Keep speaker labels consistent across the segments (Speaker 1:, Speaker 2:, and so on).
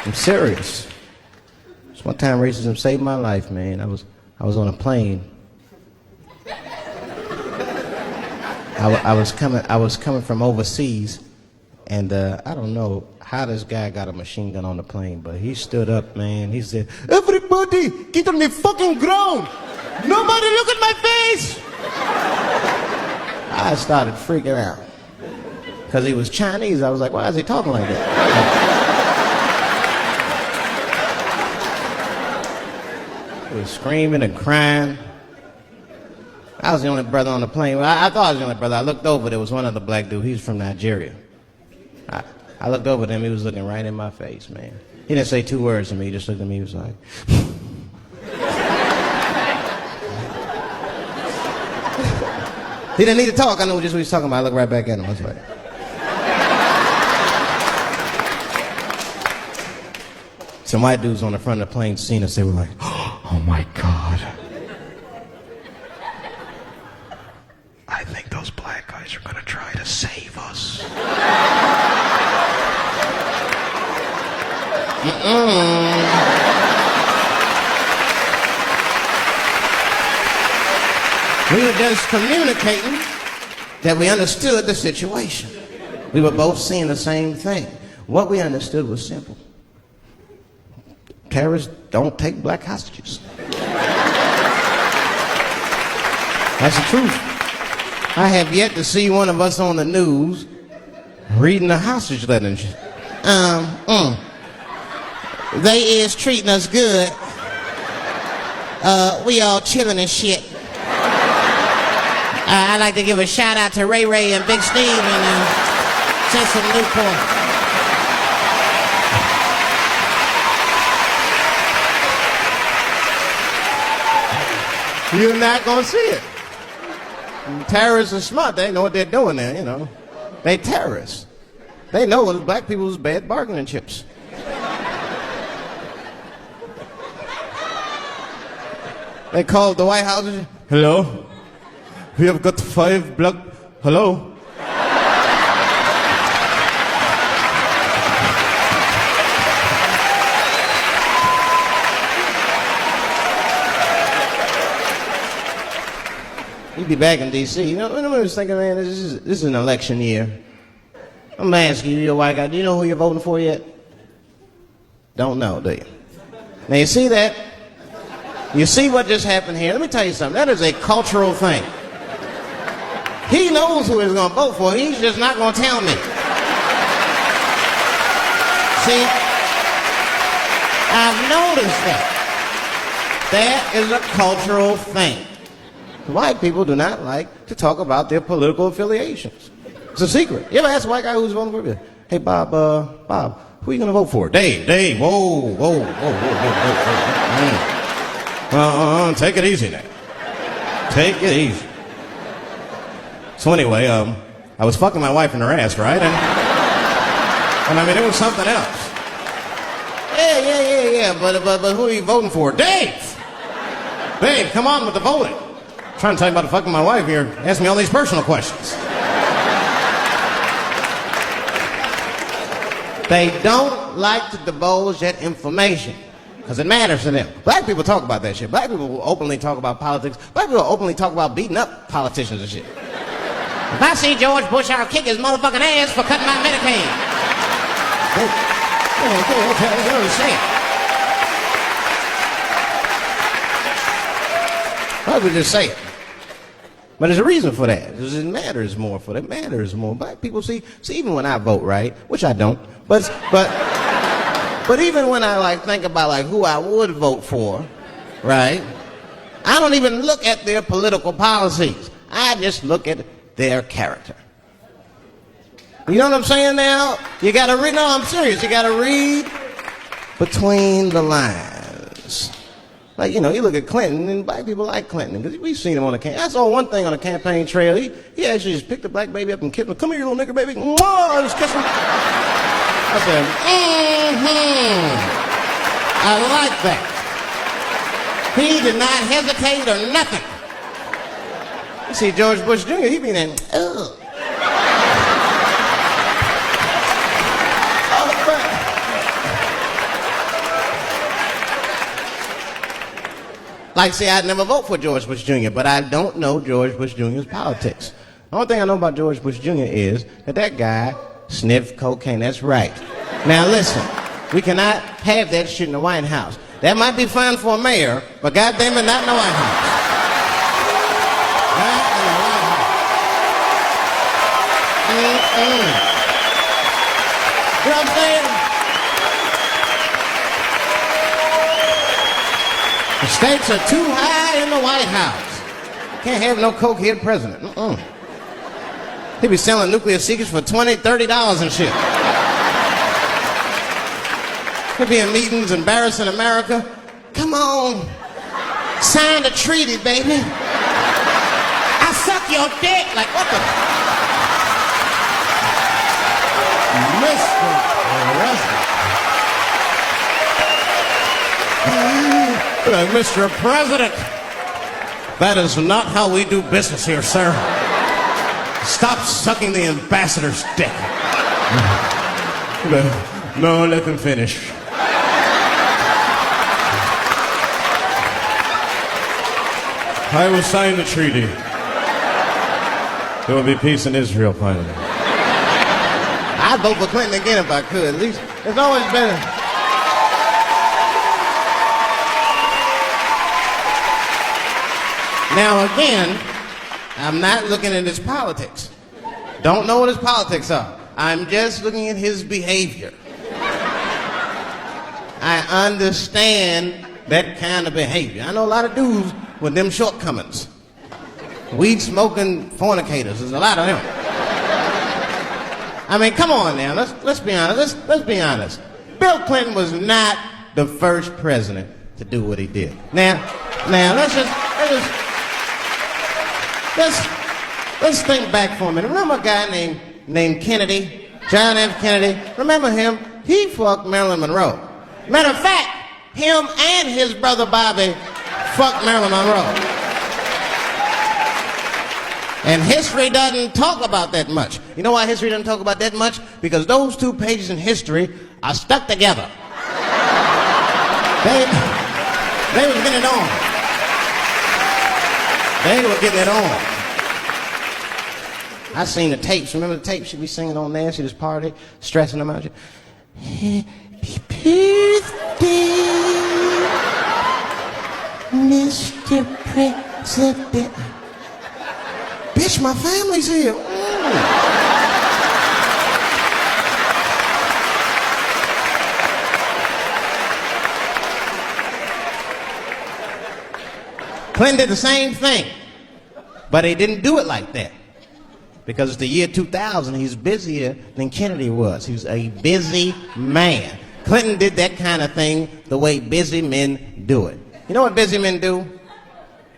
Speaker 1: I'm serious. This one time racism saved my life, man. I was on a plane. I was coming from overseas, and I don't know how this guy got a machine gun on the plane, but he stood up, man. He said, "Everybody, get on the fucking ground! Nobody look at my face!" I started freaking out. Because he was Chinese, I was like, why is he talking like that? He was screaming and crying. I was the only brother on the plane. Well, I thought I was the only brother. I looked over, there was one other black dude. He was from Nigeria. I looked over at him, he was looking right in my face, man. He didn't say 2 words to me, he just looked at me, he was like... He didn't need to talk, I knew just what he was talking about. I looked right back at him, I was like... Some white dudes on the front of the plane seen us, they were like, "Oh my God. I think those black guys are gonna try to save us." We were just communicating that we understood the situation. We were both seeing the same thing. What we understood was simple. Terrorists don't take black hostages. That's the truth. I have yet to see one of us on the news reading the hostage letter and shit. They is treating us good. We all chilling and shit. I'd like to give a shout out to Ray Ray and Big Steve and send some Newport. You're not gonna see it. Terrorists are smart. They know what they're doing there, you know. They terrorists. They know black people's bad bargaining chips. They called the White House. "Hello? We have got 5 black... Hello? You'd be back in D.C. You know, I was thinking, man, this is an election year. I'm asking you, you're a white guy, do you know who you're voting for yet? Don't know, do you? Now, you see that? You see what just happened here? Let me tell you something. That is a cultural thing. He knows who he's going to vote for. He's just not going to tell me. See? I've noticed that. That is a cultural thing. White people do not like to talk about their political affiliations. It's a secret. You ever ask a white guy who's voting for you? "Hey, Bob, who are you going to vote for?" Dave, whoa. Take it easy now. Take it easy. So anyway, I was fucking my wife in her ass, right? And I mean, it was something else. Yeah, but who are you voting for? Dave, come on with the voting. I'm trying to tell you about fucking my wife here. Ask me all these personal questions. They don't like to divulge that information because it matters to them. Black people talk about that shit. Black people will openly talk about politics. Black people will openly talk about beating up politicians and shit. If I see George Bush, I'll kick his motherfucking ass for cutting my Medicaid. Okay, you understand. I would just say it. But there's a reason for that. It matters more for them. It matters more. Black people see even when I vote, right? Which I don't. But even when I think about who I would vote for, right? I don't even look at their political policies. I just look at their character. You know what I'm saying now? You gotta read, no, I'm serious. You gotta read between the lines. You look at Clinton, and black people like Clinton, because we've seen him on the campaign. I saw one thing on the campaign trail. He actually just picked a black baby up and kissed him. "Come here, you little nigger baby." Mwah! Just kissed him. I said, I like that. He did not hesitate or nothing. You see George Bush Jr., he be there, ugh. Like, say, I'd never vote for George Bush Jr., but I don't know George Bush Jr.'s politics. The only thing I know about George Bush Jr. is that guy sniffed cocaine. That's right. Now, listen, we cannot have that shit in the White House. That might be fine for a mayor, but goddamn it, not in the White House. Not in the White House. You know what I'm saying? The stakes are too high in the White House. Can't have no cokehead president. He be selling nuclear secrets for $20, $30 and shit. He'll be in meetings embarrassing America. Come on. Sign the treaty, baby. I suck your dick. Like, what the? Mr. President. Like, Mr. President, that is not how we do business here, sir. Stop sucking the ambassador's dick. No, let them finish. I will sign the treaty. There will be peace in Israel finally. I'd vote for Clinton again if I could. At least it's always better. Now again, I'm not looking at his politics. Don't know what his politics are. I'm just looking at his behavior. I understand that kind of behavior. I know a lot of dudes with them shortcomings. Weed smoking fornicators. There's a lot of them. I mean, come on now. Let's be honest. Let's be honest. Bill Clinton was not the first president to do what he did. Now let's think back for a minute. Remember a guy named Kennedy, John F. Kennedy? Remember him? He fucked Marilyn Monroe. Matter of fact, him and his brother Bobby fucked Marilyn Monroe. And history doesn't talk about that much. You know why history doesn't talk about that much? Because those two pages in history are stuck together. They were getting it on. They were getting it on. I seen the tapes. Remember the tapes? She'd be singing on there. She'd just party, stressing them out. Happy birthday, Mr. President. Bitch, my family's here. Clinton did the same thing, but he didn't do it like that. Because it's the year 2000, he's busier than Kennedy was. He was a busy man. Clinton did that kind of thing the way busy men do it. You know what busy men do?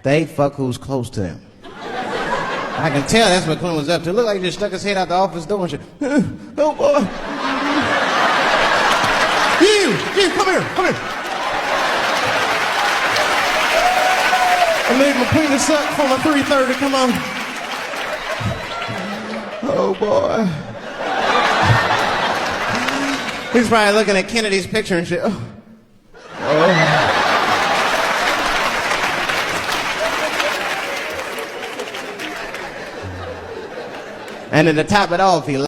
Speaker 1: They fuck who's close to them. I can tell that's what Clinton was up to. It looked like he just stuck his head out the office door and shit. Oh, boy. You, come here. I made my penis suck for my 3:30, come on. Oh, boy. He's probably looking at Kennedy's picture and shit. Oh. And then to top it off, he